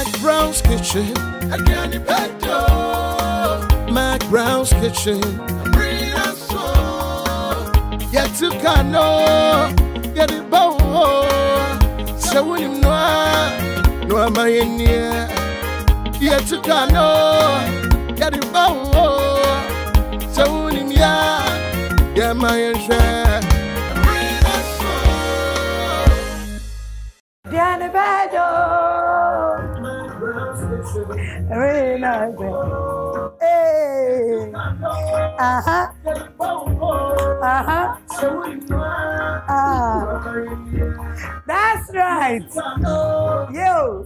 McBrown's kitchen. Again, you bet yo. McBrown's kitchen. Bring us so. Yet to cano. Get it bow. So when you know, no, I'm in here. Yet to cano. Get it bow. So when you know, yeah, my share. Bring us so. Diana Bado. Very nice. Hey. That's right. Yo.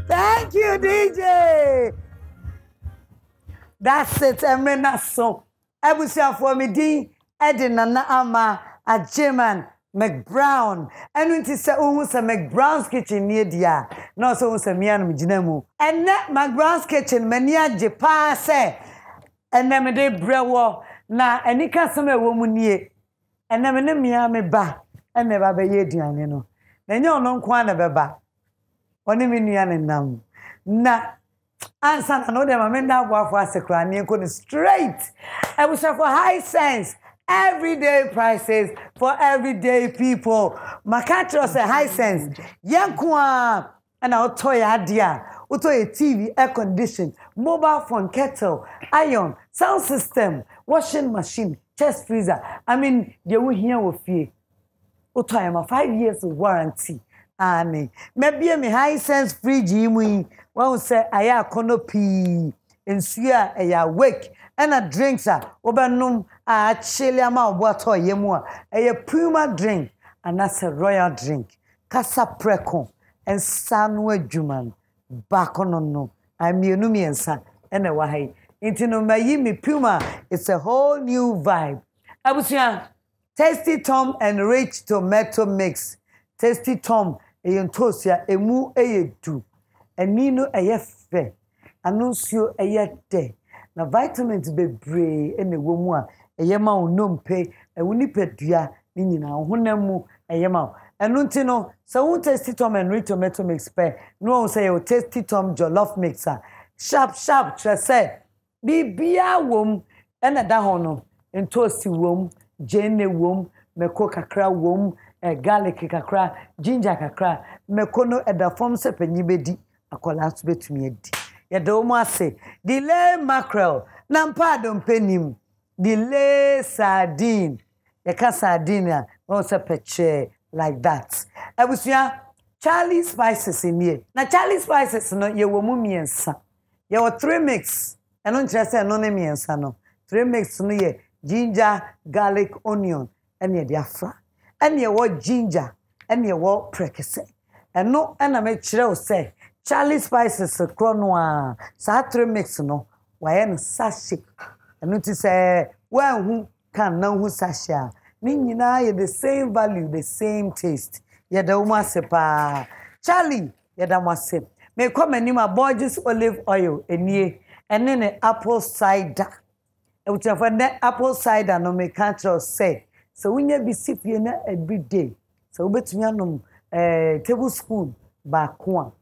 Thank you, DJ. That's it. I'm so. I will say for me, D. Edina Ama, a German. McBrown and it say oh say McBrown's kitchen near dia no so say me anum ginamu and McBrown's kitchen mani age pa say and na me de brewo na anika some e wo mu nie and na me ne mia me ba and me ba be ye aduane no na nya ono nko ana be ba oni me nua ne nam na answer na no dem me nda boafo asekra ne ko straight I wish for high sense. Everyday prices for everyday people. Makatro say high sense. Yankwa and I'll toy adia. Utoy TV, air condition, mobile phone, kettle, iron, sound system, washing machine, chest freezer. I mean, they will hear with you. Utoy ma 5 years of warranty. Ane. Maybe me high sense fridge imu. One say aya konopi. Insuya aya wake. And a drinks obanum a chili ama water yemua a Puma drink and that's a royal drink Casa Preco and Sanwe Juman back on no I'm Yunumiansa and a wahi into no Mayimi Puma it's a whole new vibe. I was here Tasty Tom and Rich tomato mix Tasty Tom a yontosia a mu a do and Nino a yefe anuncio a yet na vitamins bebre ene wo mu a eyema onompe ewunipadua ni nyina honamu eyema enu nti no so won tasty tom and rich tomato mix pe no say you tasty tom jollof mixer sharp say bibia wom ena da ho no entosi wom jene wom meko kakra wom garlic kakra ginger kakra meko no eda form se panyi bedi akola so betumi adi ya do mo ase delay mackerel na mpado mpenim delay sardine ya ka sardine o se peche like that abusia Charlie spices in here na Charlie spices no ye wo mu miensa ye wo 3 mix eno nkyere se no ne miensa no 3 mix no ye ginger garlic onion ene de afra ene wo ginger ene wo prekese eno ena me kire o se Charlie spices kronwa sa 3 mix no waye no sachet eno ti say wan hu kan na hu sachet ni nyina ye the same value the same taste ye da umu asepa Charlie ye da mwase me come ni ma Borges olive oil enie ene ne apple cider e wuti for the apple cider no me control say so wunya bi sifie na every day so ubetumi anom tablespoon ba ko a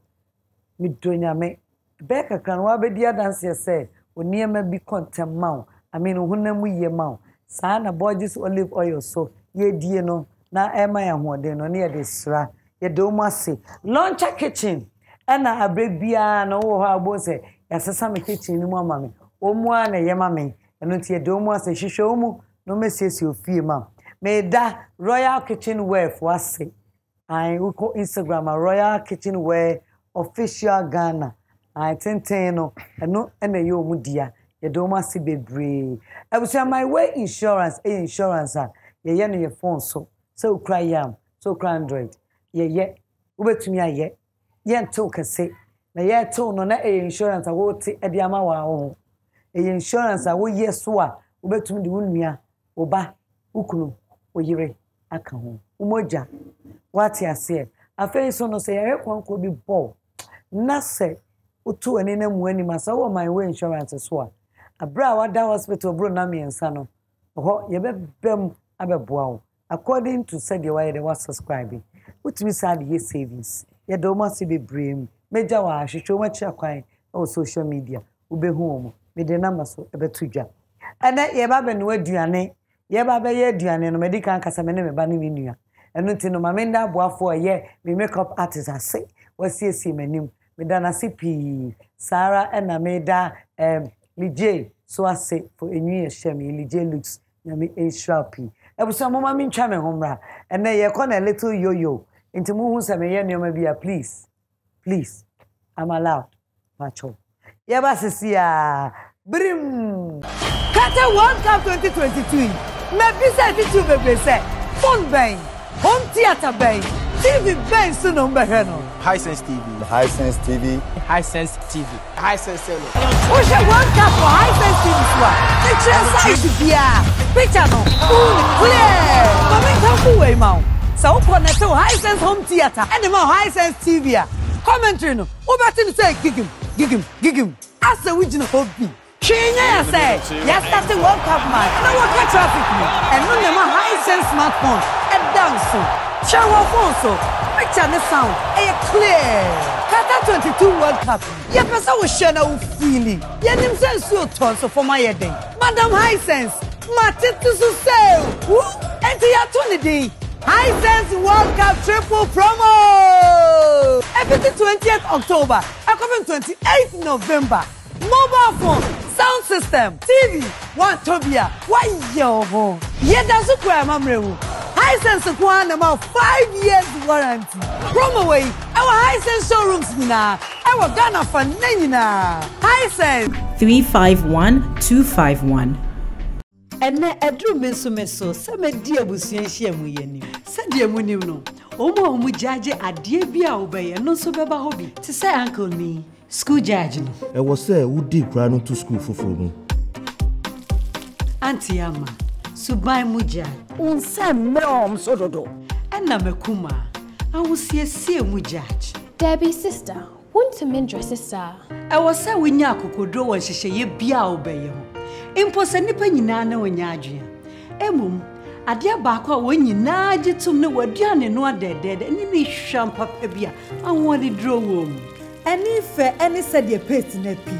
midonya me beka kan wa be dia dance say oniema bi contemaw I mean hunamu yemaw sa na Borges olive oil so ye die no na ema ya hoden no ne de sra ye do mu ase launcher kitchen ena abrebia no wo ha abo se yasesa me kitchen ni mu amame omu a na yema me eno tie do mu ase hwehwe omu no mesiesie ofie ma me da royal kitchen wear for ase I uko Instagram a royal kitchen wear official Ghana I tenten no eno ena ye omu dia ye do mu ase bebre abusia my way insurance insurance ye no your phone so cry yam so cry Android ye ubetumi aye ye nto kase na ye to no na insurance a wo ti e de ama wa ho insurance a wo yeso a ubetumi de wonua oba ukunu oyire aka ho umoja wati ase afei so no se ye kwanko bi bo na se utu ani na mu ani masa wo my way insurance so a abra wada hospital bro na miensa no ho ye bebem abeboa wo according to said you why they was subscribing What we say the savings. You don't must be brave. Major wa show much akwan on social media. Ube home. Me the number so ebe tuja. And then ye ba be no aduane. Ye ba be ye aduane no medical kasa me ne me ba ne nua. Eno ti no mamenda boafo ye me makeup artist ase. Wasi manim. Me da na sipi Sarah and Ameda Lije so ase for enyi ehye Lije looks na me H-Sharpie. Ebusa mama mi ntwa me homra. And then ye call a little yo-yo. Into mu say me ye nneoma bia please. Please. I'm allowed. Macho. Yeba sisia. Brim. Kata World Cup 2023. Me bisa titu bebe say. Phone bang. Home theater bang. TV bang so no mbehwe no. Hisense TV. Hisense TV. Hisense TV. Hisense TV. Oje World Cup for Hisense TV so. Picture size bia. Picture no. Clear. Mama kan ku we ma. So connect to Hisense home theater and the Hisense TV. Commentary no. Obati say gigim. As a original hobby. Kenya say, yes, that's the World Cup match. Now what get traffic me? And no nema Hisense smartphone. And dance. Shower phone so. Picture the sound. Clear. Qatar 22 World Cup. Ye person will share na feeling. Ye nim sense so ton so for my heading. Madam Hisense. Matitu so say. Who? Enti ya tuni di. Hisense World Cup triple promo. Everything 20th October. Coming 28th November. Mobile phone, sound system, TV, one Tobia, why yo? Yeah, that's a crime, Mamrew. Hisense one about 5 years warranty. Promo way, our Hisense showrooms now. Our Ghana for Nina. Hisense 351251. And na edru meso some dear busianshia mu yeni. Sadia munim no. Omo mu jage ade bia obeye no so beba hobby. To say uncle me. School judge no. E was say who dig cry no to school foforo mu. Auntie Ama, subai muja. Unsa mom so dodo. Na mekuma. Awusie mu judge. Debbie sister, want to mindre sister. I was say we nya kokodo won hihye ye bia obeye ho. Impo se nipa nyina na wonya adwen. Emum ade baako a wonyina agitum ne waduane no adedede ni ne hwam papa bia anwode dro wom. Any fair any said your paste na pi.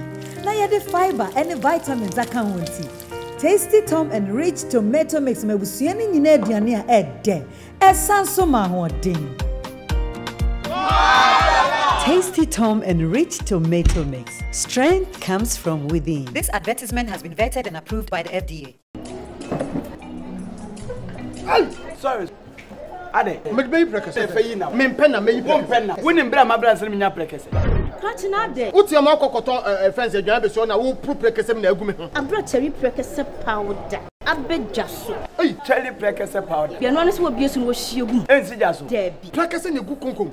Na ye the fiber any vitamins aka wonti. Tasty Tom and Rich Tomato Mix mebusua ni nyina aduane a ede. Esanso ma hodin. Tasty Tom and Rich Tomato Mix. Strength comes from within. This advertisement has been vetted and approved by the FDA. Sorry. Ade, me prekese fe yi na. Me penna me yi penna. Woni mbra ma bra nsem nya prekese. Katina de. Uti am akokoton friends adwan be so na wo pro prekese me na agu me ho. Abra cherry prekese powder. Abejaso. Hey, cherry prekese powder. Be no so obiesu no hyiegu. Ensi jaso. Debi. Prekese ne gu konkom.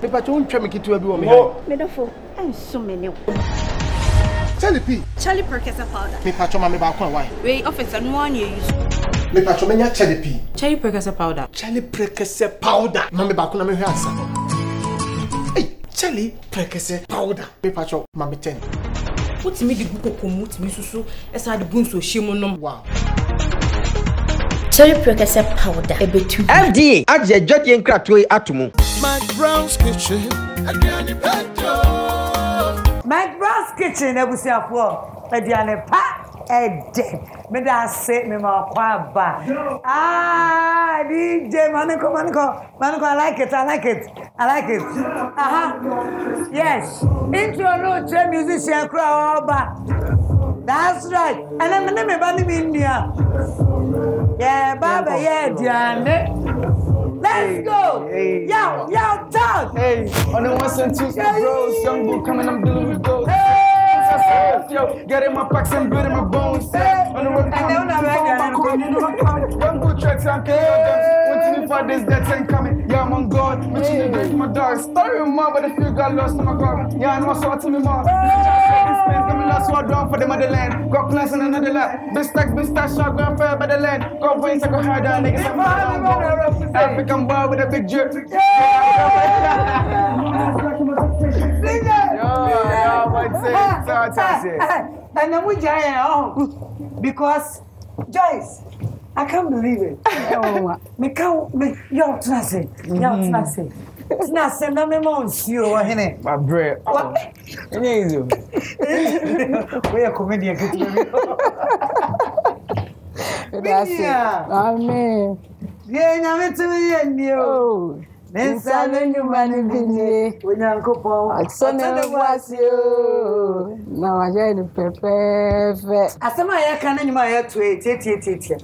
Me pa cho ntwa me kitu abi wo me. Me dafo. Enso me ne. Cherry prekese powder. Me pa cho ma me ba kwa why. We officer no one you use. Me pa cho me nya cherry prekese powder. Cherry prekese powder. Ma me ba ko na me hwe asa. Hey, cherry prekese powder. Me pa cho ma me 10. Utimi di gu kokom utimi susu esa de bunso hyiemu nom. Wow. Cherry prekese powder. MD aje jodi nkratoi atomu. McBrown's kitchen. McBrown's kitchen ebusiafo ediane pa ede. Me da say me ma kwa ba. DJ maniko. I like it. Yes. Intro no che musician crowd ba. That's right. And I'm me ba ni India. Yeah, baba yeah diane. Let's go. Hey. Yaw TOG. Hey, on the ones and twos, bros, young boy coming, I'm dealing with those. Yo, getting my packs and building my bones. On the road, young boy tracks, I'm killing them. 25 days, that ain't coming. Yeah, I'm on God. I'm chilling with my dogs. Story with mom, but I feel got lost in my car. Yeah, I know I saw to me, mom. This place got me lost, so I down for the motherland. Got plans on another lap. Big stash, shotgun fair by the land. Got wings, I go hard down, niggas. African bar with a big jerk. And then we giant because Joyce, I can't believe it. Me can't me Yaw say. Na say na me mo nsuo wo hene. My bread. Any easy. We are comedian get me. That's it. Amen. Yeah, nyame tumi ye nio. Nensa no nyuma ni binye. Onyankopon. Aksone wasio. Na waje ni pepefe. Asema ya kana nyuma ya tie.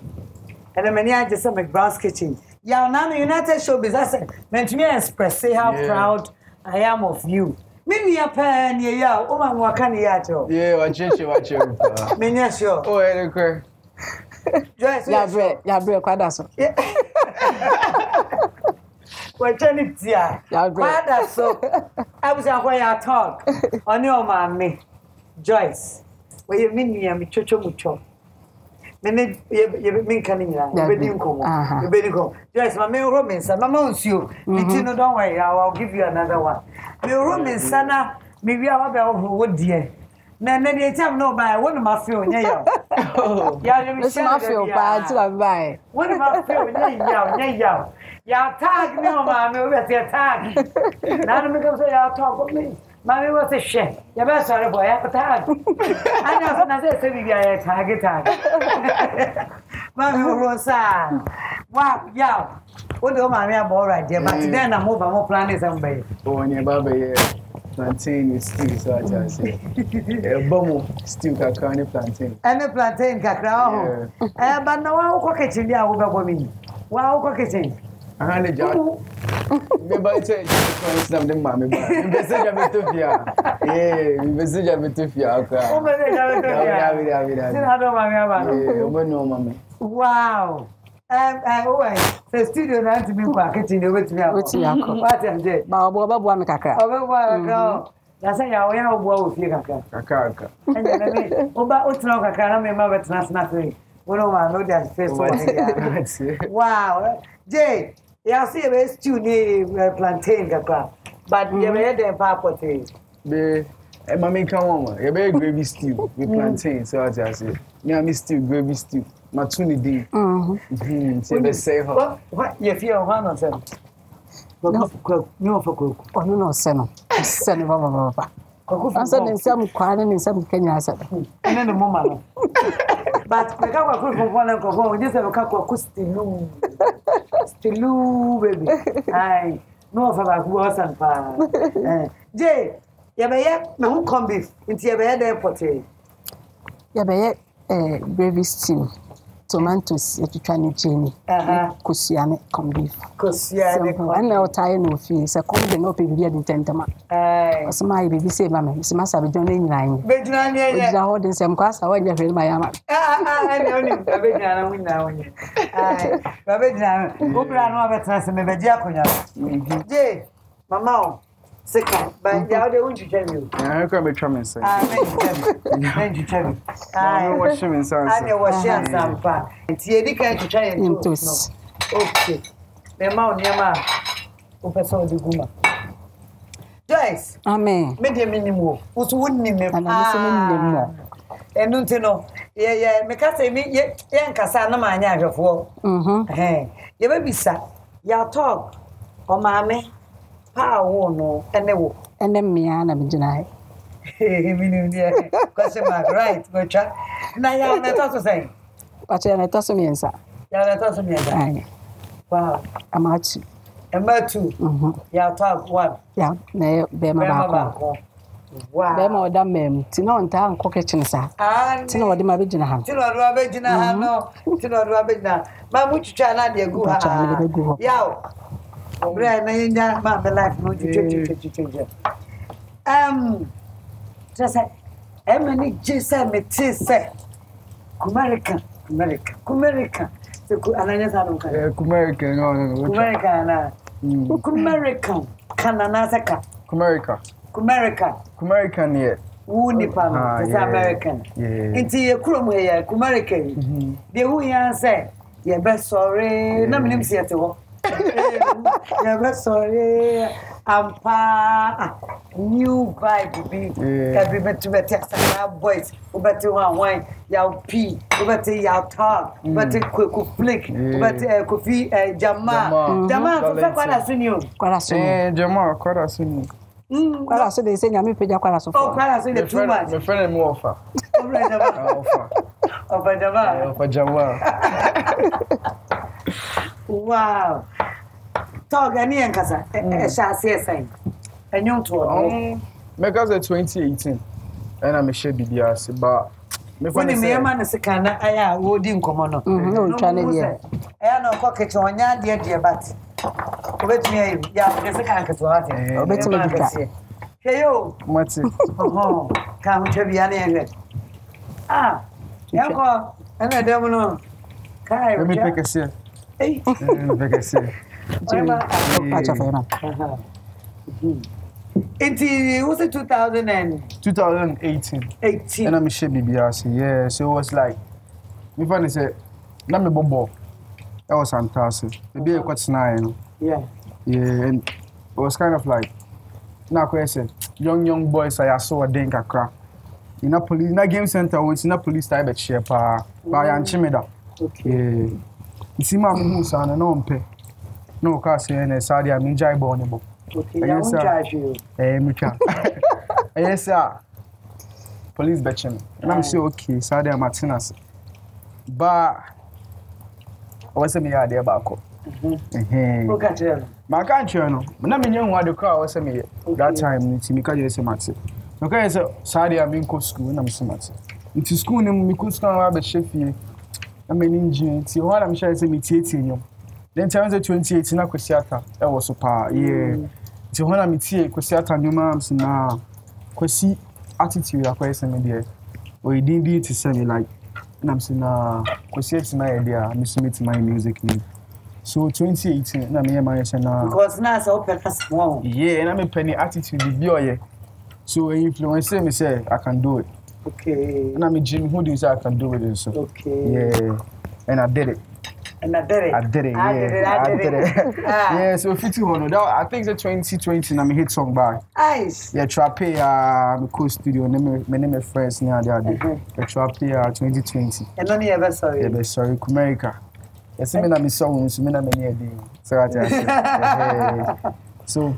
And many I just McBrown's kitchen. Yeah, now the United Showbiz. I said, meant me express how proud I am of you. Mimi ya pen ya uma mwakani yacho. Yeah, watch you. Menya sure. Oh, okay. Ya bre kwada so. We're turning tia. Kwada so. I was at Yaw TOG on your mommy. Joyce. Where you mean me am chocho mucho. Mene ye mean coming here. You better go. Joyce, my main romance, Mama owns you. No, don't worry, I'll give you another one. Me romance, sana, maybe I'll be over wood dear. Then the time no buy one of my feel, yeah. Yeah, Miss Mafia bad to buy. One of my feel, yeah. Yaw TOG me on my tag. Now me come say Yaw TOG with me. Mommy was a chef. You better sorry boy, I have a tag. I know I said we got a tag. Mommy was wow, yeah. What do mommy have all right there? But then I'm more planning somebody. Oh, and your baby, yeah. Plantain is still so I just say. Bomo still kakra plantain. And the plantain kakra. But now I will cook it in there over me. Wow, cook it in. Me ba say some dem ma me ba. Me say ja metofia. Me say ja metofia akwa. O me say ja metofia. Sin hado ma me aba. O me no ma me. Wow. The studio na nti me kwa kitchen obetimi akọ. Obetimi akọ. What am dey? Ba obo me kakra. Obo kakra. Ya say ya obo wo fie kakra. Kakra. Anya na me oba otina kakra na me ma betena sna free. Wono ma no dey face for here. Wow. Jay, yeah, see a stew near plantain, but you made them papote. Be a mammy come on, a very gravy stew with plantain, so I just say, yeah, me stew, gravy stew, matuni D. So they say, what you feel one of them? No, for cook. Oh, no, Senna. Senna, Papa. I'm sending some quality in some Kenya. And then the moment. But the cow cook for one and go, just have a cup of stilu, baby. I know for who was and pa. Jay, Yabaya, no come beef into your bed airport. Yabaya, gravy stew, tomatoes, if you try to Jenny. Kusiane, come beef. Kusiane, and now tie no fees, a common open beer in Tentama. As my baby say, Mamma, Miss Massa, joining line. Bedran, I hold in some class, I want you to feel my arm. I only Babina, we now. Babina, who ran over Trans and Bajaconia. Jay, Mamma, second, but the other one to tell you. I can't be charming, sir. I tell you. I watch him in San. I was sharing some fun. It's here, they can't try and do it. Okay. The amount, Yama, Professor de Guma. Joyce, Amen. Made a minimum, who's wouldn't name and I'm more. And don't you know, yeah, make us say me, young Cassana, my young for. Hey, you may be sat. Yaw TOG, or mammy, power no, and they will. And then me, and I'm denied. Question mark, right, Butcher. Now, you're not also saying. But you're not also me, sir. You're not also me. Wow, I'm out. And my two, Yaw TOG one. Yeah, no, be my back. Wow, be more than me. Tino and town kitchen, sir. Tino, what my original ham. Tino, Rabina, no, Tino, Rabina. Mamma, which channel you go? Yaw. Brian, my life, no, you change. Just say, Emily J. said, me say, American. American, yeah. Wunipam, is American. Into your crum here, American. The who say, you're best sorry, no name Seattle. You're best sorry. I ampa new vibe be every better boys but one Yaw P but Yaw TOG but Quick Flick but Kofi Jama kwara sunyo Jama kwara sunyo kwara so dey say nyame peja kwara so oh kwara so dey too much my friend me offer offer Jama wow TOG ani enkasa sha CSI enyo to make us 2018 and I'm share BBS but me funny me man na sika na aya wo di nkomo no no twane dia aya no ko keche onya de bat obetumi ya de sika nketo ate obetumi dika heyo mati ka hu che bia na yen yanko ana dem no kai me peke se me peke se acha fena It was 2018. And I'm share BBS. Yeah, so it was like me funny say na me bobo. That was fantastic. Maybe I got 9. Yeah. Yeah, and it was kind of like na question young boys I saw a den kakra. In a police na game center when in a police type at share pa ya nchimeda. Okay. Isi ma mu sa na no mpe. No ka say na Saudi am enjoy born bo. Okay, yes, sir. Yes, sir. Police betching. And I'm saying, okay, Sadia Martinez. But what's the idea about? My country, no. But I'm young, what the car was me that time. It's me, because you're Matty. Okay, so Sadia, I'm in school, and I'm Matty. Into school, and we could start a chef. I'm an engineer. See what I'm sure is a meeting. Then, 2018, I could see that was super, yeah. So when I meet here, kwesi atanyuma na kwesi attitude akwese me there. We didn't to say me like na na kwesi it's my idea, me submit my music me. So 2018 na me my say na because na so open small. Yeah, na me penny attitude be oye. So influence me say I can do it. Okay. Na me Jimmy who do say I can do it so. Okay. Yeah. And I did it. And I did it. I did it. Yeah, so 51. I think it's 2020 and I hit song back. Nice. Yeah, Trape my co-studio. My name is friends near the other. The Trape 2020. And only ever sorry. Yeah, sorry, America. Yes, I mean song, so me na many a day. So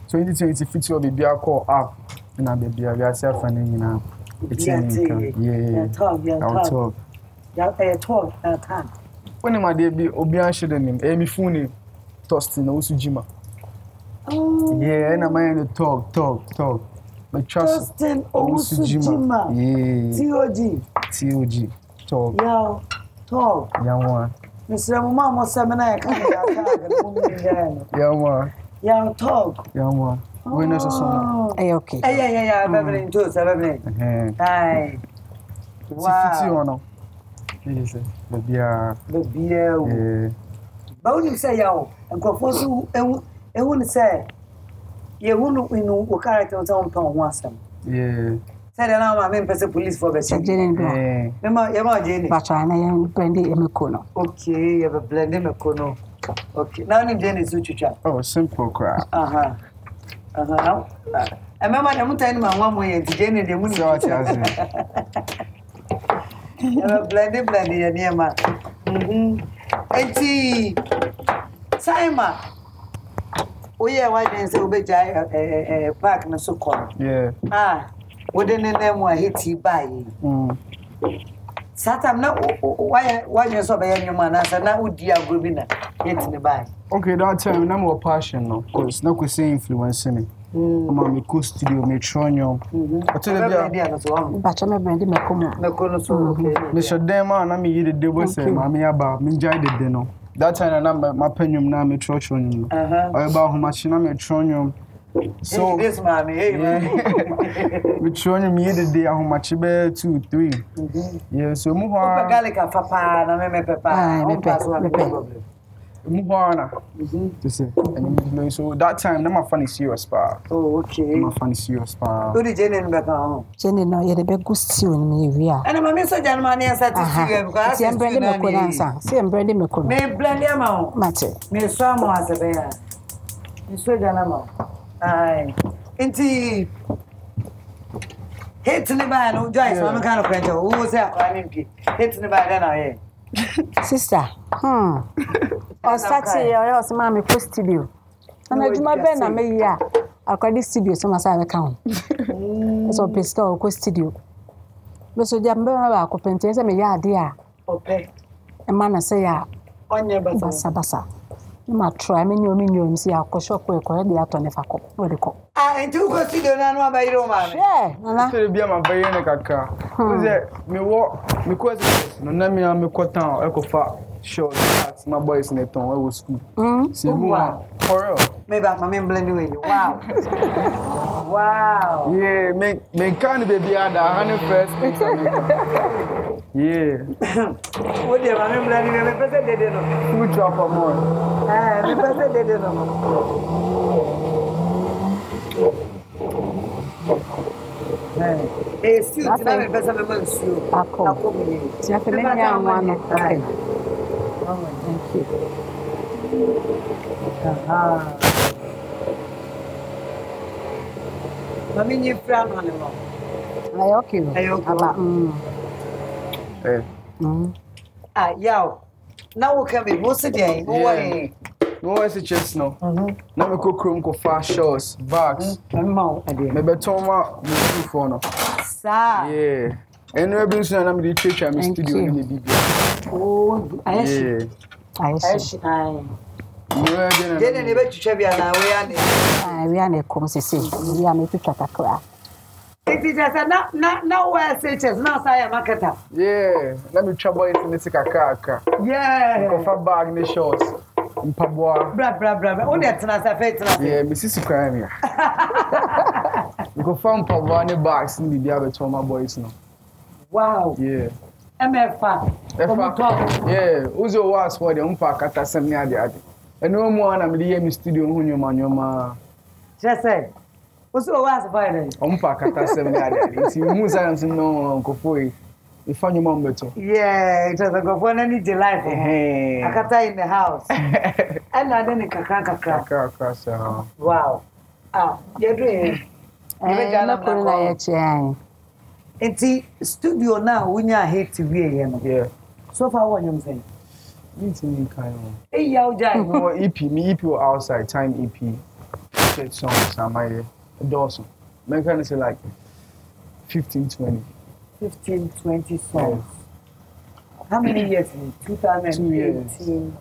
2020 fit will be a call up. And I be a self and now. It's yeah. Talk. Yeah, talk. Time. When my day be Obian Shedenim, Amy Funi, Tostin, Osujima. Yeah, and I'm going to talk. My trust Tostin, Osujima. Yeah. TOG. Talk. Yaw TOG. Yawa. Mr. Mama Semana, Yawa. Yaw TOG. Yawa. When is a song? Okay. Yeah. Beverly too, Beverly. Hi. Wow. The beer. Yeah. But when you say yaw, and go for you, and when say, you won't know what character was on once. Yeah. Said now, I'm in police for the Jenny. Emma Jenny. But I am Brandy Emekono. Okay, you have a blended Mekono. Okay, now in Jenny Suchucha. Oh, simple crap. I remember I'm telling my one way to Jenny the moon. Blended, near man. Simon. Oh, yeah, why didn't say obey a park and so called? Yeah. Wouldn't name what hit you by. Satam, no, why you're so bad, your man, as now would dear Gubina hit me by. Okay, that time, no more passion, no, because no could say influencing me. I'm a co studio, Metronio. But tell you, but I'm a Brandy Mekono. So, Mr. Dema, I'm a the boss, Mammy about Minjai the Deno. That time, I'm my penium now, Metronium. About how much I'm a Tronium. So, this mammy, Metronium, me the day, how much bear 2, 3. Yeah, so move on. Gallica, papa, and I'm a papa. Muhana. So that time, I'm a funny serious pa. Oh, okay. I'm a funny serious pa. Who did Jenny back home? Jenny, no, you're the best good in me. And I'm a Miss Germany and satisfied because I'm Brandy Mekono. See, I'm Brandy Mekono. May blend your mouth, Matty. May some as a bear. Miss Germany. Aye. Inti hit ni ba no Joyce I'm kind of friend who say akwa ni hit ni ba then aye. Sister. O sati o se ma me ko studio. Na juma be na me ya. Akwa studio so ma sa me kan. So pesca o ko studio. Be so dia mbe ba ko pente se me ya ade a. Okay. E ma na se ya. Onye basa. Ma try me nyom si akosho ko e de ato ne fa ko. We de ko. Nti uko studio na no abayi ro ma me. Yeah, nana. Se bia ma bayi ne kaka. Uze me ko no na me ko town e ko fa show that my boys in the town I was school. See wow. For real. Maybe I'm blending with you. Wow. Wow. Yeah, me can baby ada first thing. Yeah. What the I'm blending with me person dey no. Food drop for more. Me person dey no. Still na me person me man su. Ako me. Ti afi me nya nwa no. Okay. Oh, thank you. Mami ni fra no ne mo. Ayo okay. Aba. Yaw. Na wo kan be mo se dey. Wo wa e. No one is just no. Na me ko krom ko fa shows, bags. Me beton ma me for no. Sa. Yeah. And we been saying I'm the church I'm studio in the big. Oh, yeah. Aye. Then ne be twetwa bia na we ane. We ane kom sese. We ane twetwa takra. It is just na we say na say marketer. Yeah, let me trouble it in the kaka. Yeah. Go for bag the shorts. Mpaboa. Bra. Only tena sa fe tena. Yeah, me sisi crime here. We go for mpaboa ne bags ni bia beto my boys no. Wow. Yeah. MFA. Yeah, uzo was for the umpa kata sem ni ade. Eno mu ana me dey me studio hu nyoma. Just say. Uzo was for the umpa kata sem ni ade. Si mu say am no nkofo if you mom beto. Yeah, it was a go for any life. Akata in the house. And I then kaka. Wow. You doing? Enti studio now wunya hate we here. Yeah. So far what you saying? Meeting kind of. Hey yaw jai. No EP, me EP outside time EP. Set songs am I Dawson. Man can say like 15-20 songs. How many years in 2018?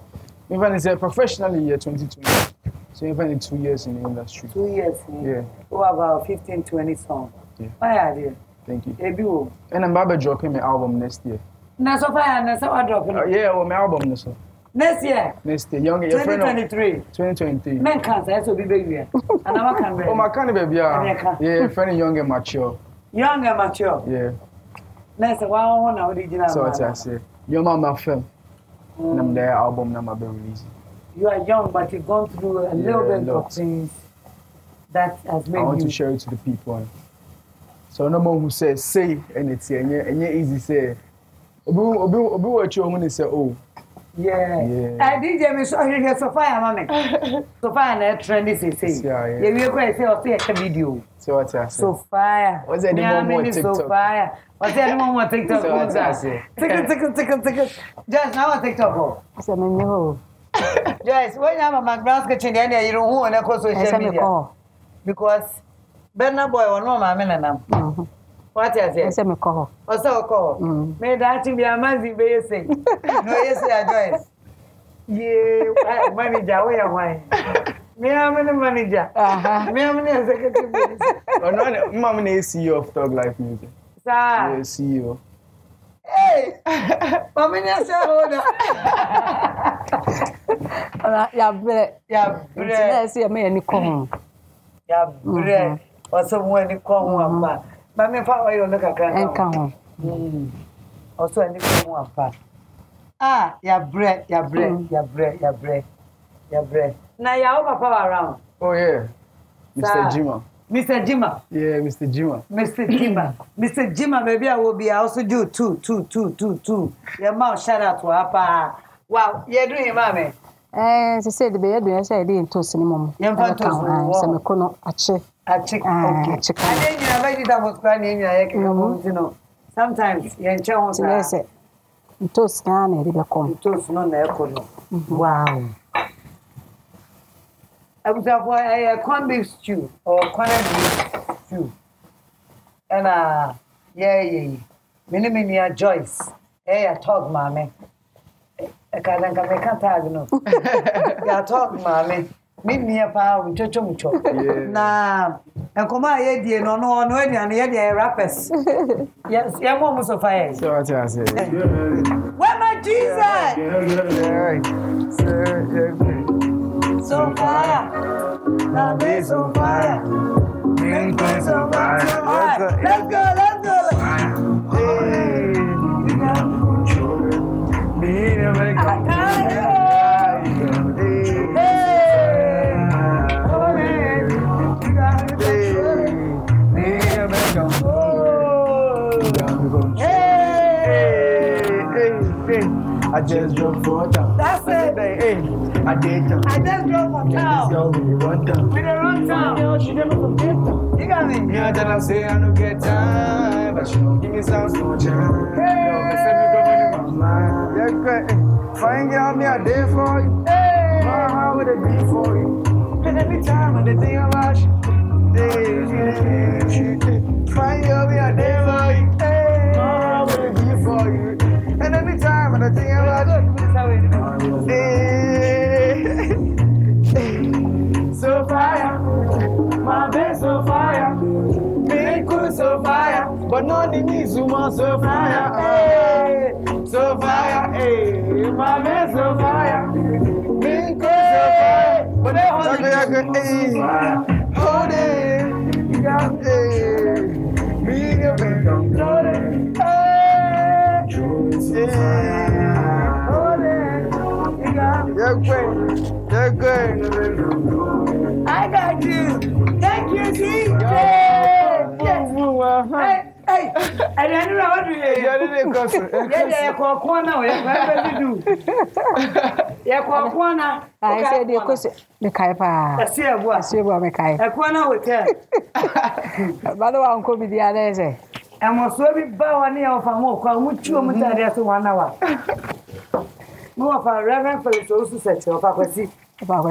Even say professionally year 2020. So even in 2 years in the industry. 2 years. Yeah. Oh, about 15-20 songs. Yeah. Why are they? Thank you. Ebiwo. And I'm about dropping my album next year. Na so far na so dropping. Yeah, well my album so. Next year. Next year. Young 2023. Men can say so be baby. And I can be. Oh, my can baby. Yeah, friend young and mature. Young and mature. Yeah. Next one original. So what I say. Your mama film. And their album number be released. You are young, but you've gone through a little bit of things that has made you. I want to share it to the people. So no more who says say anything, and easy say. Obi what you want to say, oh. Yeah. I did me so here Sophia mama. Sophia na trendy say. Yeah, we go say o say a video. So what I say? Sophia. What's the more TikTok? Sophia. What's the more TikTok? So what I say? Ticket. Just now TikTok. So me no. Yes, when I'm a McBrown's kitchen there you don't want to social media. Because Bernard boy or no mama na. What is it? Say me call. Also call. Me that be a mazi be say. No yes Joyce. Yeah, manager where why? Me am the manager. Me am the executive. Oh no, mama na CEO of Tog Life Music. Sir. Yeah, CEO. Hey. Mama na shareholder. Ya bre. Na say me ani ko. Ya bre. Also mo ani ko ho apa. Mami fa oyo no kakra. Enka ho. Also ani ko ho apa. Ya bre. Na ya o papa around. Oh yeah. Mr. Jima. Mr. Jima. Yeah, Mr. Jima. Mr. Jima, maybe I will be also do two. Your mouth shout out to Papa. Wow, you're doing mommy. She said the baby I said in toast ni mom. Some kono ache. Okay. I didn't know vegetables planning you sometimes you enjoy yes. Toast can e be come. Toast no na ekono. Wow. I was a corned beef stew or corned beef stew. And yeah. Many Joyce. Yaw TOG Mum. I can't tag no. Yaw TOG Mum. Meet me a power with Chocho. Nah, and come on, Eddie, no, and Eddie rappers. Yes, you're almost a fire. So what I say? Where my Jesus? So fire. Now be so fire. So fire. Let's go. Hey, you got control. Me never I just drove for town. That's it. Hey, I just drove for town. We don't run town. She never forget them. You got me. Yeah, then I say I don't get time, but she don't give me some slow jam. Hey, send me going in my mind. Yeah, great. Fine girl, me a day for you. Hey, my heart would it be for you? And every time I think about you, fine girl, me a day for you. Hey, my heart would it be for you? And every time I think about you, so fire, my bed so fire, me cool so fire, but not the me Zuma so fire, hey, so fire, hey, my bed so fire, me cool so fire, but they hold it, hold it, you got it, me the way hold it, hey, hold it, you got it, you're great. I got you. Thank you, DJ. Yes. Hey. I don't know what to do. Yeah, corner. Yeah, I said you could the kaipa. I see what me kai. A corner with her. But the uncle be the other. I must be bow near of a more. Come with you, Mutare, 1 hour. More of a reverend for the social sector of Aquasi. Wow.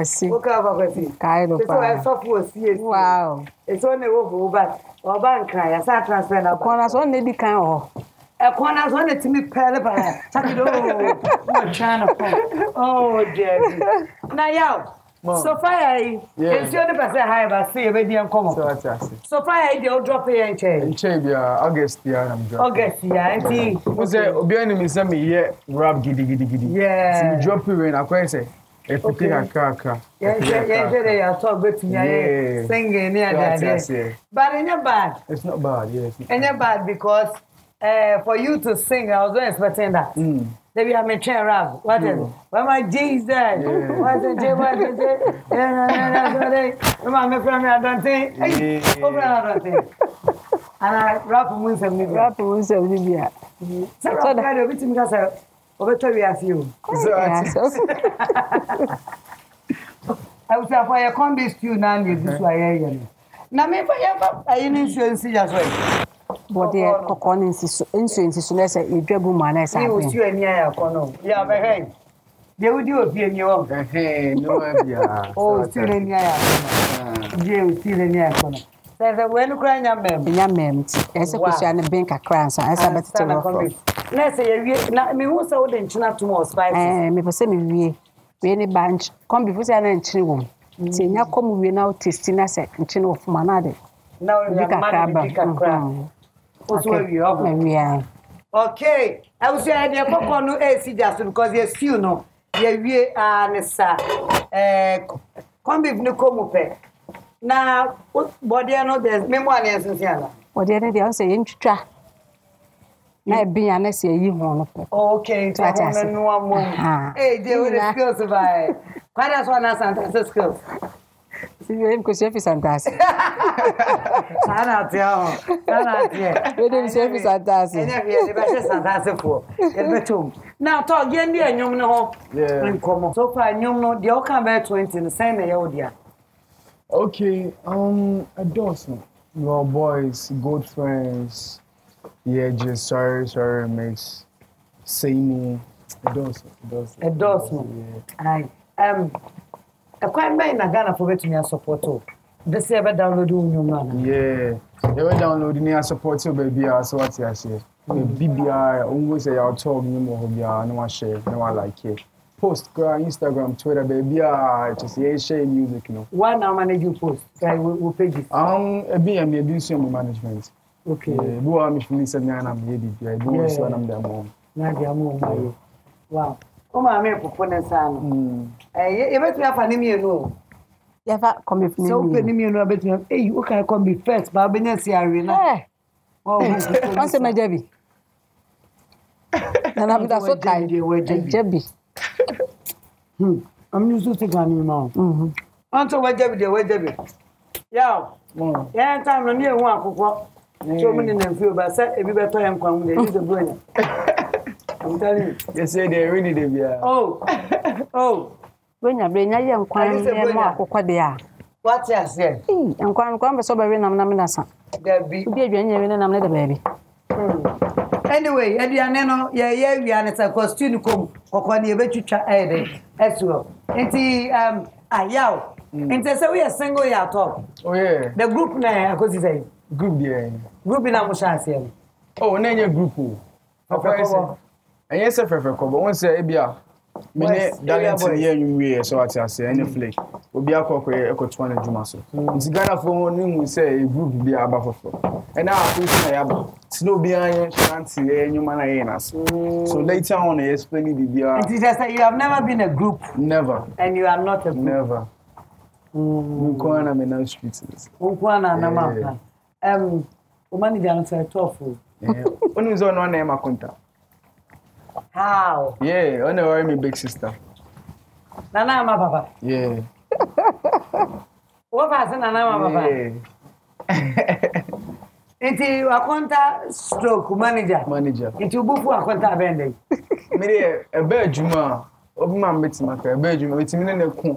It's only over, but or bank cry. I start transferring a corner's only the can. A corner's only to me, Pelaba. Oh, dear. Now, so fire, it's the other person I have a say, baby, and come. So fire, they'll drop here and change. August, yeah, was there Obiani is me here, rap giddy. Yeah, drop you in a question. If you take a car, yeah, I talk good to me, singing near that. But in your bad, it's not bad, yes. In your bad because for you to sing, I was not expecting that. Maybe I'm a chair rap. What is it? Where my Jesus? What's the J? What's the J? My friend, I don't think. I don't think. And I rap with some rap with some Libya. So I don't know because over to you. I was a fire combi stew now. This way, now maybe I insurance as well. But the cocoon insurance is less a double man as I was you and yeah, yeah, but hey, they would do a few in your hey, no, oh, still in yeah, still in yeah. When crying young men, as a question and bank a crown, so as I better to let's say, me who saw the chin to more spice, and me for semi any bunch come before and chin. See, now come we now tasting us and chin of manade. Now you can crab. Okay, I was saying, I can't no AC just because you're still no. We are, sir. Come with no come now, what do you know? There's memoir and Susiana. What do you know? Say, intra. Now, be honest, you want to. Okay, no more. Hey, they will skills by. Quite as one as Santa's skills. See, because you're fantastic. We didn't say it's fantastic. And if you're fantastic for, Now talk yen dey enyum ne ho. Yeah. Nkomo. So far enyum no dey o kan be 20 ne say na ye odia. Okay, adults, your boys, good friends. Yeah, just sorry, mates. Say me, adults. Aye. A quite many na Ghana for betumi support o. This ever download you man. Yeah. Ever download ni support you baby so what you say. BBI always say Yaw TOG Mum no one share, no one like it. Post Instagram, Twitter baby just share music, you know. Why now manage you post? We page it. Me do some management. Okay. Do am if listen na am here BBI. Do so na am there mom. Na dia mom. Wow. O ma me popone sa no. You bet me afa ni me no. You ever come if so pe ni me no bet me you can come be first ba be nyasi awe na. Oh, once me jabi. Na bi da so kai jabi. I'm used to take on mom. Until we jabi. Yaw. Yeah, time no near one akoko. So many them feel but say e be better am kwam dey use the brain. I'm telling you. They say they really dey be. Oh. When you bring your kwam dey mo akoko dey a. What you say? Kwam be so be nam na sa. There be. Bi adwan ye nam na the baby. Anyway, aduane no ye wiane sa costume kom kokoni e betwitwa ede esuo. Enti Yaw. Enti say we are single Yaw TOG. Oh yeah. The group na akosi say. Group there. Group na mo chance. Oh, na nye group o. Okay. Enye se fefe ko, but once e bia me ne talent ye nwie so ati ase any flake. Obi akoko e ekoto na djuma so. Nti Ghana fo ni mu say group bia aba fofo. And now I na ya ba. Sino bi anye chance ye nyuma na ye na so. So later on I explain the bia. It is just that you have never been a group. Never. And you are not a group. Never. Mukwana me na street. Mukwana na mapa. Umani jana say tough. Onu zo no na e makonta. How? Yeah, I know my big sister. Nana ma papa. Yeah. What was Nana ma papa? Yeah. Enti akonta stroke manager. Enti ubufu akonta bende. Me dey e be adwuma. Obi ma mbeti maka e be adwuma. Betimi ne ku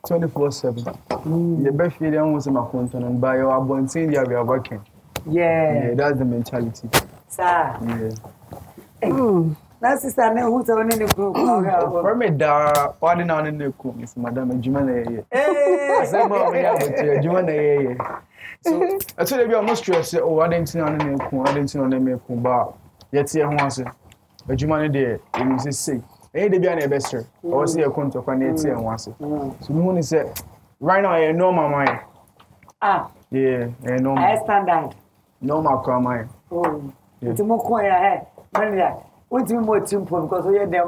24/7. The best feeling was my content and by your abontin we are working. Yeah, that's the mentality. Sir. Yeah. Na sister na hu se woni ne ku for me da wadi na ne ku is madam adwuma na ye say ba me ya but adwuma na ye so actually be almost stress oh wadi ntina na ne ku wadi ntina na me ku ba yeti e ho ase adwuma ne de eni say e de bia na e best o say e konto kwa na yeti e ho ase so me hu ni say right now I know my mind yeah I know I standard normal kwa mind it's mo ko ya he man ya what do you more simple because we are there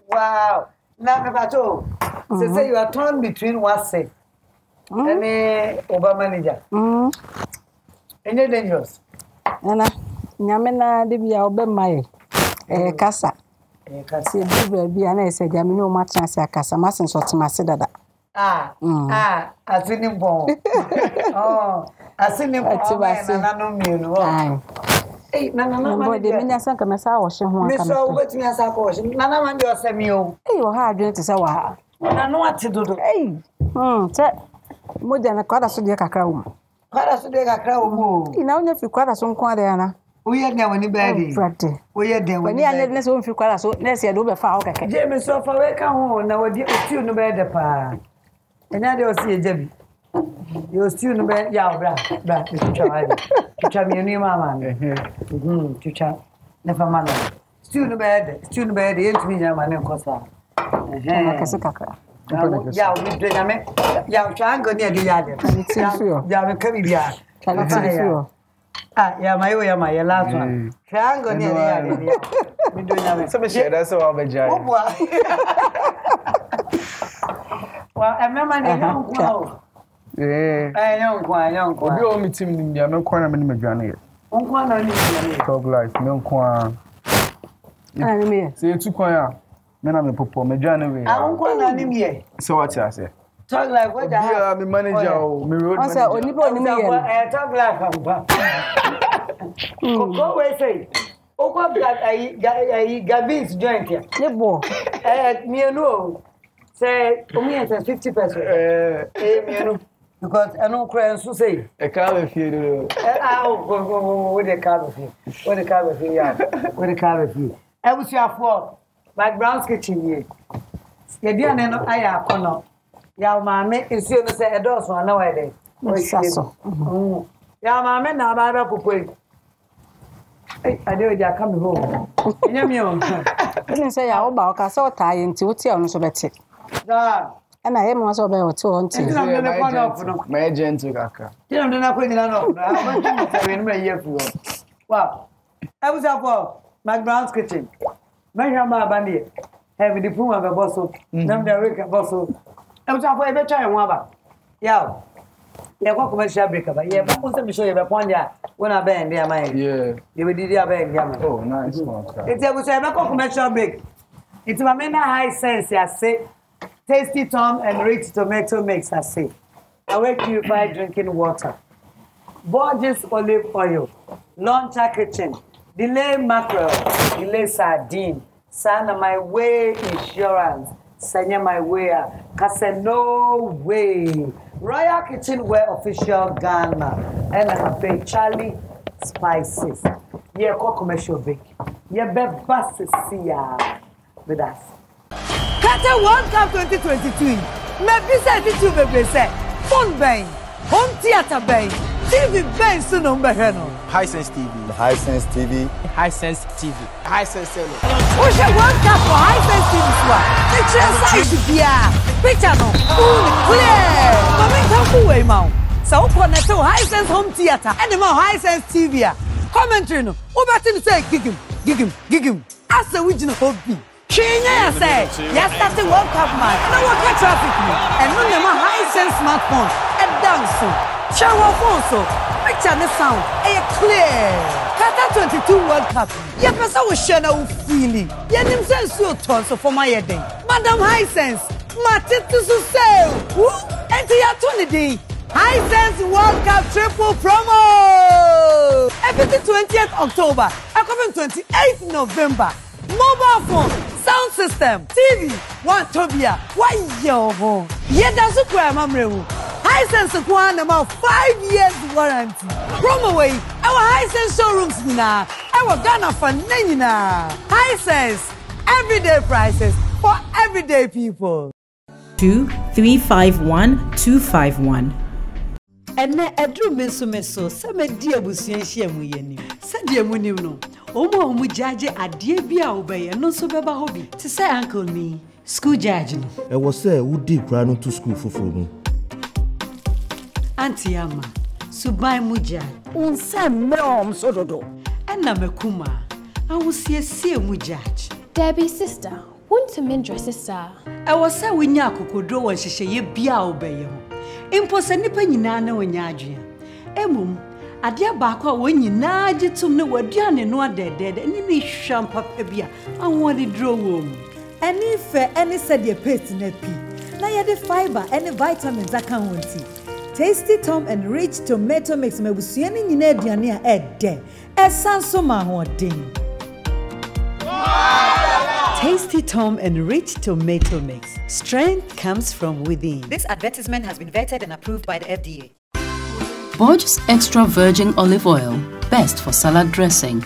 wow now me bato say you are torn between what say any Oba manager any dangerous nana nyame na de bia obe mai kasa bi bia na ese dia me no ma chance akasa ma sen so temase dada asini bon asini bon na no mienu nana ma de me nyasan ka mesa wo hye ho aka me so obetumi asa ka wo hye nana ma de osemi o wo ha adwene te se wa na no ati dodo te mo de na kwada so de kakra wo mo ina onya fi kwada so nko ade ana oye de woni baby oye de woni ane ne so fi kwada so na se do be fa o keke je me so fa we ka ho na wodi otiu no be de pa enya de osi ejabi yo stew no be ya bra tucha mi ni mama tucha ne fa mama stew no be de yentumi nya ma ne kosa kase kakra ya o de nya me ya chango ne de ya de ya me kabi bia ya mayo ya ma ya last one chango ne de ya de mi do nya me so me share that so I'll be jai wa emema ne no kwa yonkwa. Obi o mi team ni ya me kwa na me ni medwane ye. Onkwa na ni medwane. Talk life me kwa. Ani me. Say tu kwa ya. Me na me popo medwane we. Onkwa na ni me. So what you say? Talk life what that. Me manager o, me road manager. Onse onipa oni me ye. Talk life ampa. Go away, say. Oh, what Gabby's joint here. Me no. Say, only 50%. Because I know Crayons to say. A car of you. With the car of you. With the car of you. With the car of you. I was your fault. McBrown's kitchen here. You didn't know I have no. Ya mammy is you to say a dose one nowadays. Ya mammy now by the poop. I do it, come home. I didn't say I about I saw tie into tea so better. And I am also about 2 on tea. My agent to Kaka. You don't know when I know. Wow. I was up for McBrown's kitchen. My grandma bandy. Having the pool of a bottle. Number Rick bottle. I was up for a better and one about. Yeah. Yeah, what commercial breaker, but yeah, but once show you a point when I bang there, my yeah, you will do your bang. Oh, nice. It's a commercial break. It's my main high sense, I say. Tasty Tom and rich tomato mix, I say. I wake you by drinking water. Borges olive oil. Launcher kitchen. Delay mackerel. Delay sardine. Sana my way insurance. Sanya my way. Kase no way. Royal Kitchenware official Ghana. And I have paid Charlie Spices. Yeah, commercial bake. Yeah, best with us. Qatar World Cup 2023. Maybe say this you be say. Phone bang, home theater bang, TV bang soon on Baheno. Hisense TV. Hisense TV. Hisense TV. Hisense TV. What's your World Cup for Hisense TV? Picture size here. Picture no. Clear. Coming come away, mouth. So connect to Hisense home theater and the more Hisense TV. Commentary no. Over to say gig him. As the original hobby. Kenya say, yes, that's the World Cup match. Now what can traffic me? And no nema Hisense smartphone and dance so. Shower phone so. Picture the sound. Clear. Qatar 22 World Cup. Yeah, person will share no feeling. Yeah, them sense so tons so for my day. Madam Hisense, Matiti to say. Who? Enter your 20 Hisense World Cup triple promo. Every 20th October, coming 28th November. Mobile phone, sound system, TV, one Tobia, one yo. Yeah, that's a crime, I'm real. Hisense one about 5 years warranty. Promo way, our Hisense showrooms now. Our Ghana for Nina. Hisense, everyday prices for everyday people. 2351251. And na edru meso sama dia busuanhia mu yeni sadia munim no omo jaje ade bia obeye no so beba hobi ti say uncle ni school judge no e wo say wo di kra no to school foforo mu auntie ama subai mu judge unsa mom so dodo na makuma awusiesie mu judge Debbie sister want to mendra sister e wo say wonya akokodro won hyehyeye bia obeye ho imposa nipa nyina na wonya adwe emum ade baako a wonyina agitum ne waduane no adedede ni ne hwam papa bia awon dro wom ani fe ani said paste na pi na ye de fiber and vitamins aka honti Tasty Tom and rich tomato mix mabusua ni nyina aduane a ede esanso ma hoden Tasty Tom and rich tomato mix. Strength comes from within. This advertisement has been vetted and approved by the FDA. Borges extra virgin olive oil, best for salad dressing.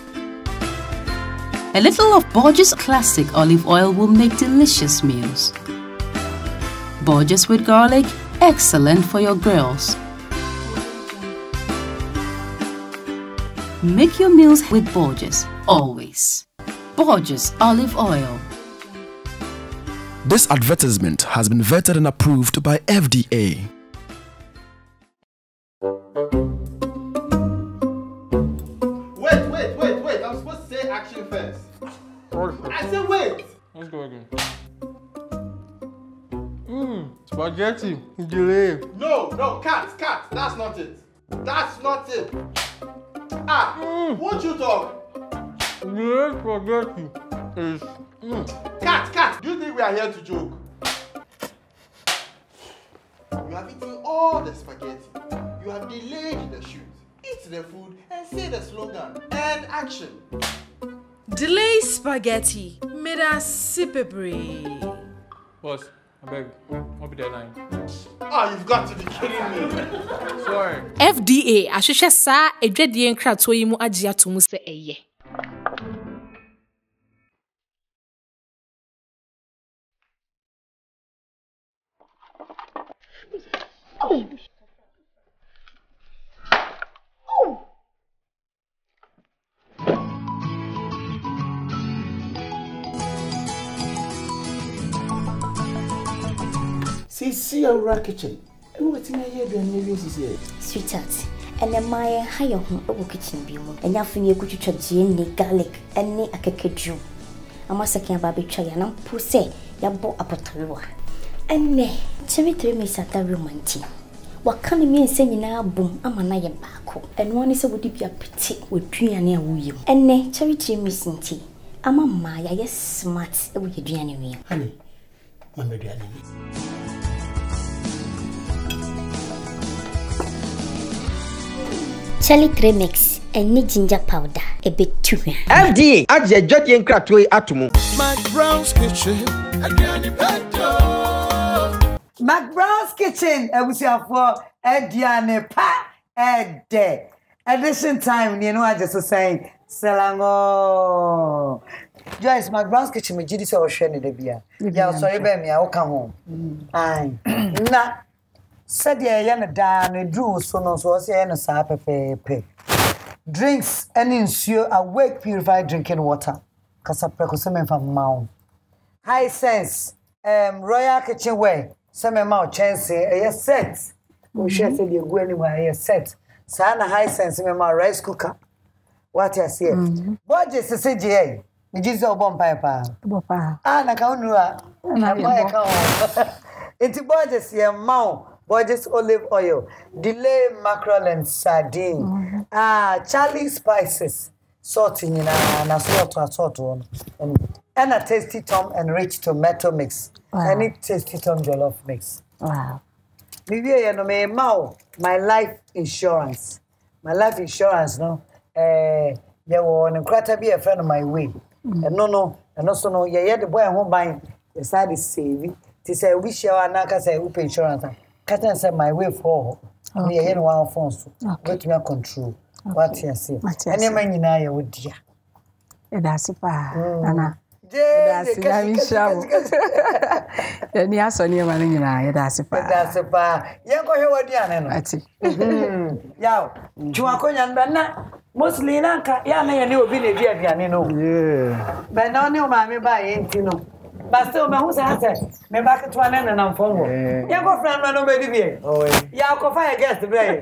A little of Borges classic olive oil will make delicious meals. Borges with garlic, excellent for your girls. Make your meals with Borges, always. Borges olive oil. This advertisement has been vetted and approved by FDA. Wait. I'm supposed to say action first. I said wait. Let's go again. Spaghetti. Delay. No, cat. That's not it. Won't you talk? Delay spaghetti is... Cat, do you think we are here to joke? You have eaten all the spaghetti. You have delayed the shoot. Eat taste the food and say the slogan. And action. Delay spaghetti. Made a sipebre. Boss, I beg. I'll be there 9. Oh, you've got to be kidding me. Sorry. FDA, ahwehwe saa edwadie nkrato yi mu agye atomu se eye. See your kitchen. And what's in here doing maybe Sweetheart, and then my higher home over kitchen beam, and now for you go to gin, garlic, and a cakeju. I must say, baby try and I'm pussy, ya bought a potato. And nay, Timmy 3 minutes at that romantic. What can you mean saying now boom? I'm an iron back, and one is a would be a petty with 3 and near you. And nay, charity missing tea. I'm a Maya, yes, smart with your journey. Honey, Mamma Danny. Charlie 3 mix and need ginger powder a bit too. FDA adze jodie nkrato atomu. McBrown's kitchen. McBrown's kitchen. For Ediane pa ede. Edition time. You know I just saying Selango. Joyce McBrown's kitchen. Me jidi se o share ni de bia. Ya sorry be me a wo ka ho. Ai. Na said ya na da no drew so no so say na sa pepepe. Drinks and ensure awake purified drinking water. Kasa prekoseme from mount. High sense royal kitchenware. Some mount chance a set. We share say you go anywhere a set. Sana high sense me mount rice cooker. What I say. What just say je. Me just obon papa. Papa. Ah na ka onua. Na boy ka. Enti budget ye mount. Borges olive oil, delay mackerel and sardine. Charlie spices, salting in a salt one. And a tasty tom and rich tomato mix. Any tasty tom jollof mix. Wow. Maybe you know me my life insurance. My life insurance, no. You were on be a friend of my way. And no, and also no, the boy won't buy the side is saving. To say we share anaka say open insurance. Kata said my way for me here one phone so get me control what you say any man you na would dear e da sipa ana da sipa mi shawo ni aso ni ma ni na e da sipa ye ko he wodi ane no ati yaw juwa ko nyan na mostly na ka ya na ye ni obi na di aduane no be na oni o ma me ba ye nti no. But still, my house has me back to an end and I'm forward. You go friend, no baby. Oh, yeah, I'll fire a guest today.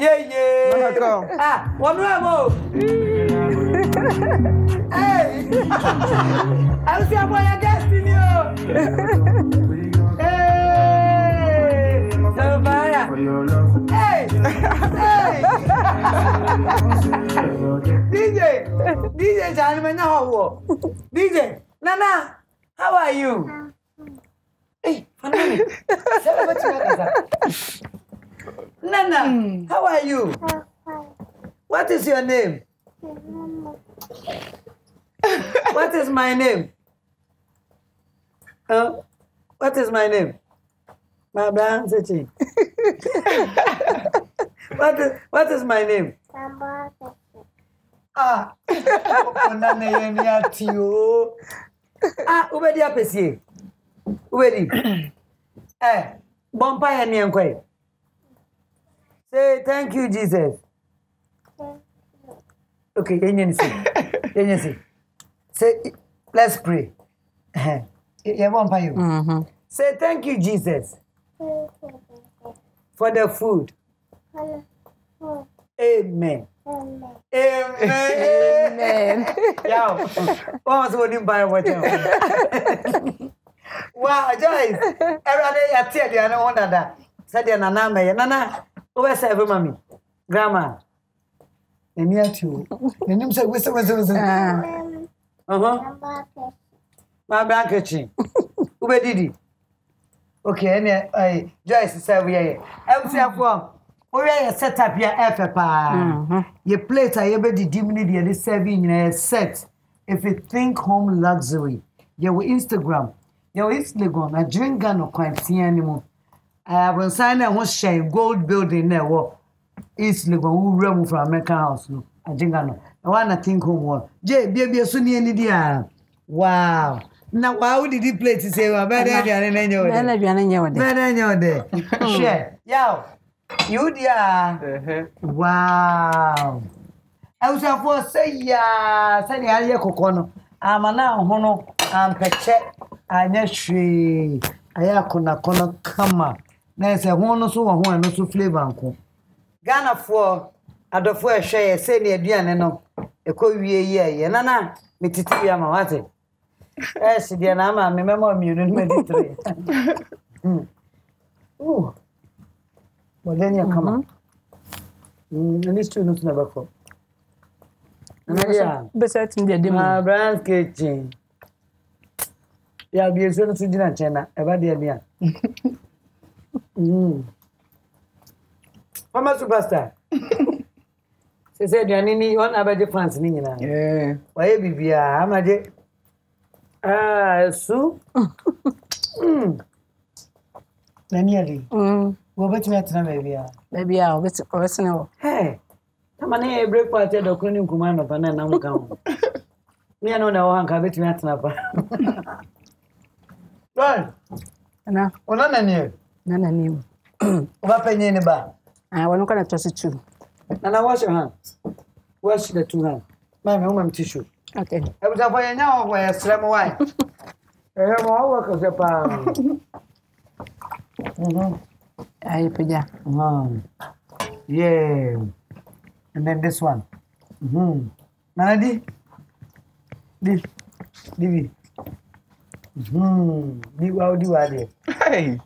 Yeah. One more. Hey, I'll see a boy a guest in you. Hey, hey, DJ, Johnny, now, DJ, Nana. How are you? Hey, Nana, how are you? What is your name? What is my name? What is my name? McBrown's. What is my name? Ubedi apesi. Ubedi. Bompa ya ni enkwe. Say thank you Jesus. Okay, yenye say. Say let's pray. Ya bompa you. Say thank you Jesus. For the food. Amen. Amen. Yo, what was you buy what? Wow, Joyce. Every day I tell you, I don't want that. Said you, Nana, where's every mommy? Grandma. And near to. The name said, whistle. My blanket. Who did it? Okay, and Joyce said, we are. I'm saying, we are set up your FFA. Your plate, I ever did dimly the serving in a set. If you think home luxury, your Instagram, I drink gun or quite see anymore. I have a sign I was shame gold building there. East Legon who run from American house. No, I think I know. I want to think home one. Jay, baby, a sunny any dia. Wow. Now, why did you play to say, well, better than your day? Share. Yow. You dear. Wow. I was a for say, ya, say, I cocono. I'm a now, hono, and peche. I never I akona come up. Na say hono so wo ho no so flavor anko. Ghana for adofo ehwe say ne aduane no ekowie ye nana metiti bia ma wate. Si dia na ma me memo miunu no meditre. Modenya kama. Ni stu no na bako. Na beset ndi dem. McBrown's kitchen. Ya bi eso no sujina chena e ba de bia. Mama superstar. Se se aduane ni on abaje France ni nyina. Waye bibia amaje. Su. Nani ali? Wo betime atena bibia. Bibia, obetena wo. Hey. Tama na breakfast do kro ni nkuma no pa na na muka ho. Me no na wo hanka betime atena pa. Right. Na. Ona nani? Nana ni. Oba penye ni ba. Wanu kana tosi tu. Nana wash your hands. Wash the two hands. Mama, home tissue. Okay. I was for you now where slam why. Eh mo work of pa. Ai peja. Yeah. And then this one. Nana Divi. Di wa there. Hey.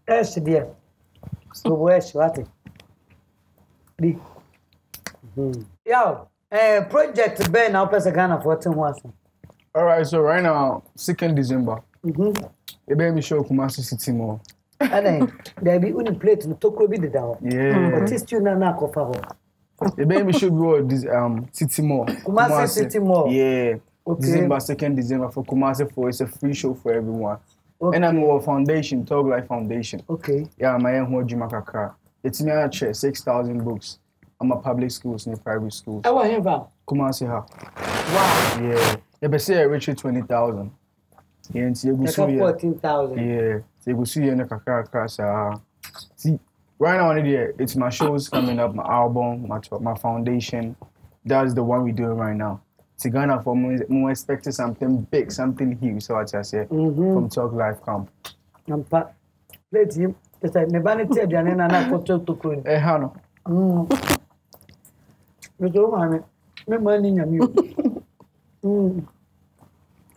Yes, dear. So where's what? Yo, project Ben now person Ghana for 10 months. All right, so right now, 2nd December. You better me show Kumasi City more. And then there be only plate to talk be the down. Yeah. But it's you na kofa. You better me show go this City more. Kumasi City more. Yeah. Okay. December 2nd December for Kumasi for it's a free show for everyone. Okay. And I'm a foundation, TOG Life Foundation. Okay. Yeah, my own Jumakaka. It's me at 6,000 books. I'm a public schools and private schools. I want him back. Kumasi ha. Wow. Yeah. Yeah, but say I reach 20,000. Yeah, and you go see 14,000. Yeah. So you go see in the kaka. See, right now it's my shows coming up, my album, my foundation. That's the one we're doing right now. Ghana for more expecting something big, something huge. So I just say from TOG Life Camp. Let him. It's like never tell you and I got to clean. Eh, Hano. Me money in you.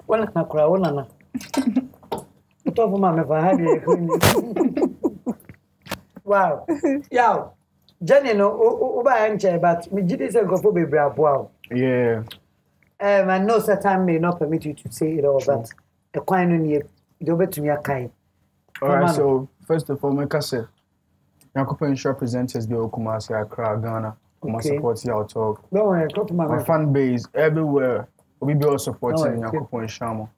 Well, na cry, one na. Top of my father. Wow. Yeah. Jenny no over enche but me jidi say go for be brabo. Yeah. I know certain may not permit you to say it all, but the coin on you over to me kind. All right, so first of all, make us say, Yankopon representatives the Kumasi, Accra, Ghana, Kumasi support Yaw TOG. Don't worry, come to my fan base everywhere. We be all supporting Yankopon Shamo.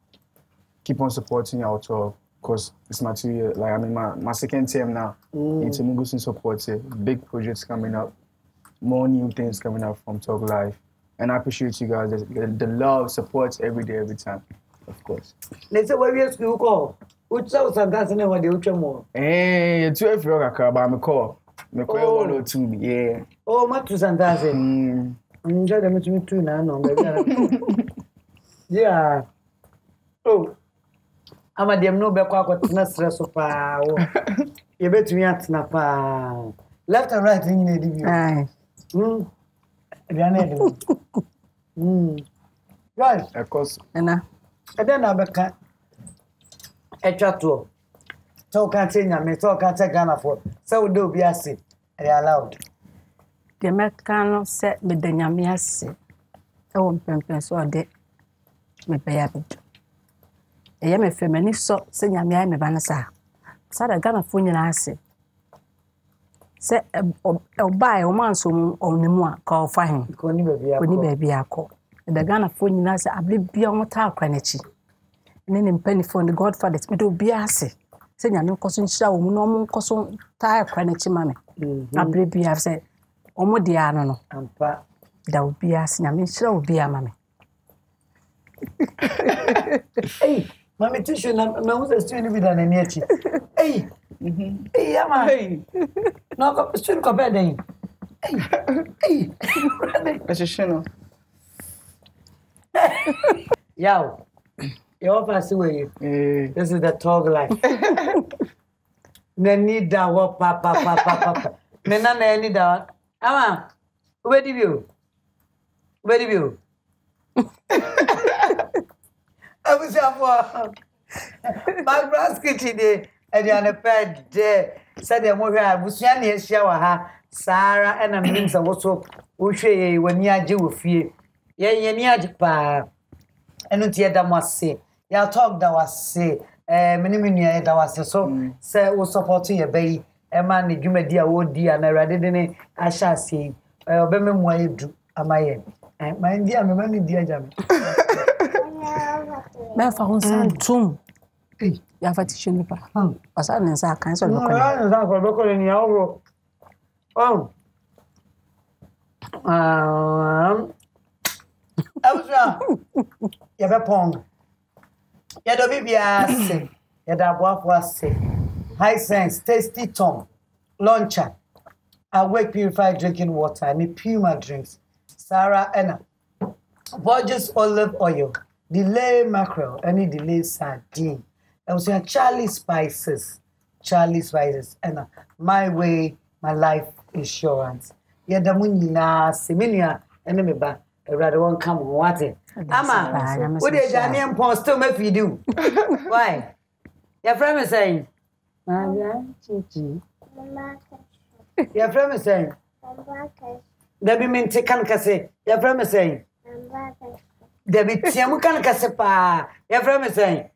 Keep on supporting Yaw TOG because it's my 2 years. Like I mean, my second term now. It's a Mugusin support. Big projects coming up, more new things coming up from TOG Life. And I appreciate you guys. The love, support every day, every time, of course. Let's say, what we ask you call. Which house and that's what they would more. Eh, 12 years ago, but I'm a call. Me call 102, yeah. Oh, my two Santas. Enjoy them to me too now, yeah. Oh, I'm a damn no back what not stress of power. You bet me at Napa. Left and right in the review. Right. Of course. And then I became a chat to talk and say, I talk and take Ghana for so do be a seat. I allowed. The American set with the Yamiasi. I won't pay so a day. Me pay up. I am a feminist, so say Yamia Vanessa. Sada Ghana Funia. Se obai o man so onemu a ka ofa hen. Koni baby akọ. The Ghana for nyina se abre bia wota akwa nachi. Ne ne mpani for the godfathers me do bia ase. Se nyame nkoso nhyira wo mu no mo nkoso ta akwa nachi mame. Abre bia se omo de ano no. Ampa da wo bia ase nyame nhyira wo bia mame. Hey, mami tissue na usa stew ni vida na niachi. Hey. Hey, ama. Hey. No, ko stew ko bed aí. Hey. Hey. Esse chino. Yo. Yo pass away. This is the talk life. Me need that wa pa. Me na need that. Ama. Where do you? I was for McBrown's kitchen day, and you're on a bed there. Said the more I was young, shower Sarah and a means of also Ushe when you are Jew fear. Near pa. And not yet, I must say. Ya talk that was say, Minimia that was so, say, was supporting your bay, a man, you may dear old dear, and I rather than I shall see. Remember what you do, am I? My dear, my dear Jam. Me fa hon san tum. Ya fa ti shini pa. Asa ne sa kan so lokole. No, na ko lokole ni awro. Abusha. Ya be pong. Ya do bibia se. Ya da boafo ase. High sense, tasty tongue. Launcher. Awake purified drinking water. Me Puma drinks. Sarah Enna. Borges olive oil. Delay mackerel, any delay sardine. I was saying Charlie Spices, and my way, my life insurance. Yeah, the money na seminia, and me ba. I rather won't come on water. Ama, what is your name? Post to me if you do. Why? Your friend is saying, Chichi. Your friend is saying, Debbie mean take can say. Your friend is saying. Debbie, Tiamu can casepa. Your friend is saying,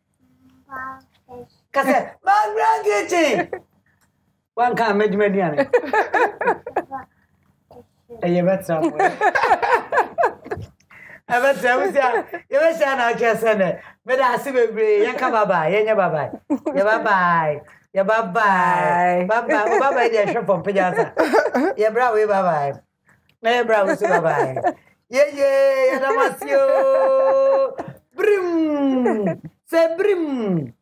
Casse, my grandkitchen. One can't make median. You better. I bet you wish I know just it. But I see me, you come bye, and bye. You bye. Bye, dear shop from Pajata. You bravo, bye. My bravo, bye. Yeah, Damasio. Brim. Say brim.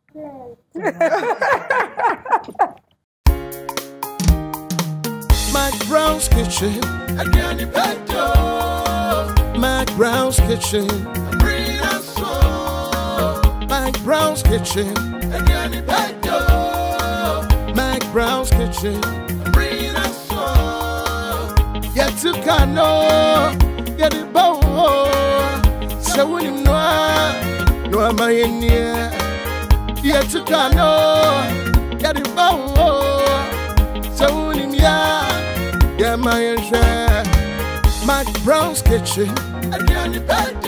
McBrown's kitchen. Again, you better. McBrown's kitchen. McBrown's kitchen. Again, you better. McBrown's kitchen. Yet to cano. Get it bow. So when you know, no am I in here. Yet to cano. Get it bow. So when you yeah, my share. McBrown's kitchen. Again, you better.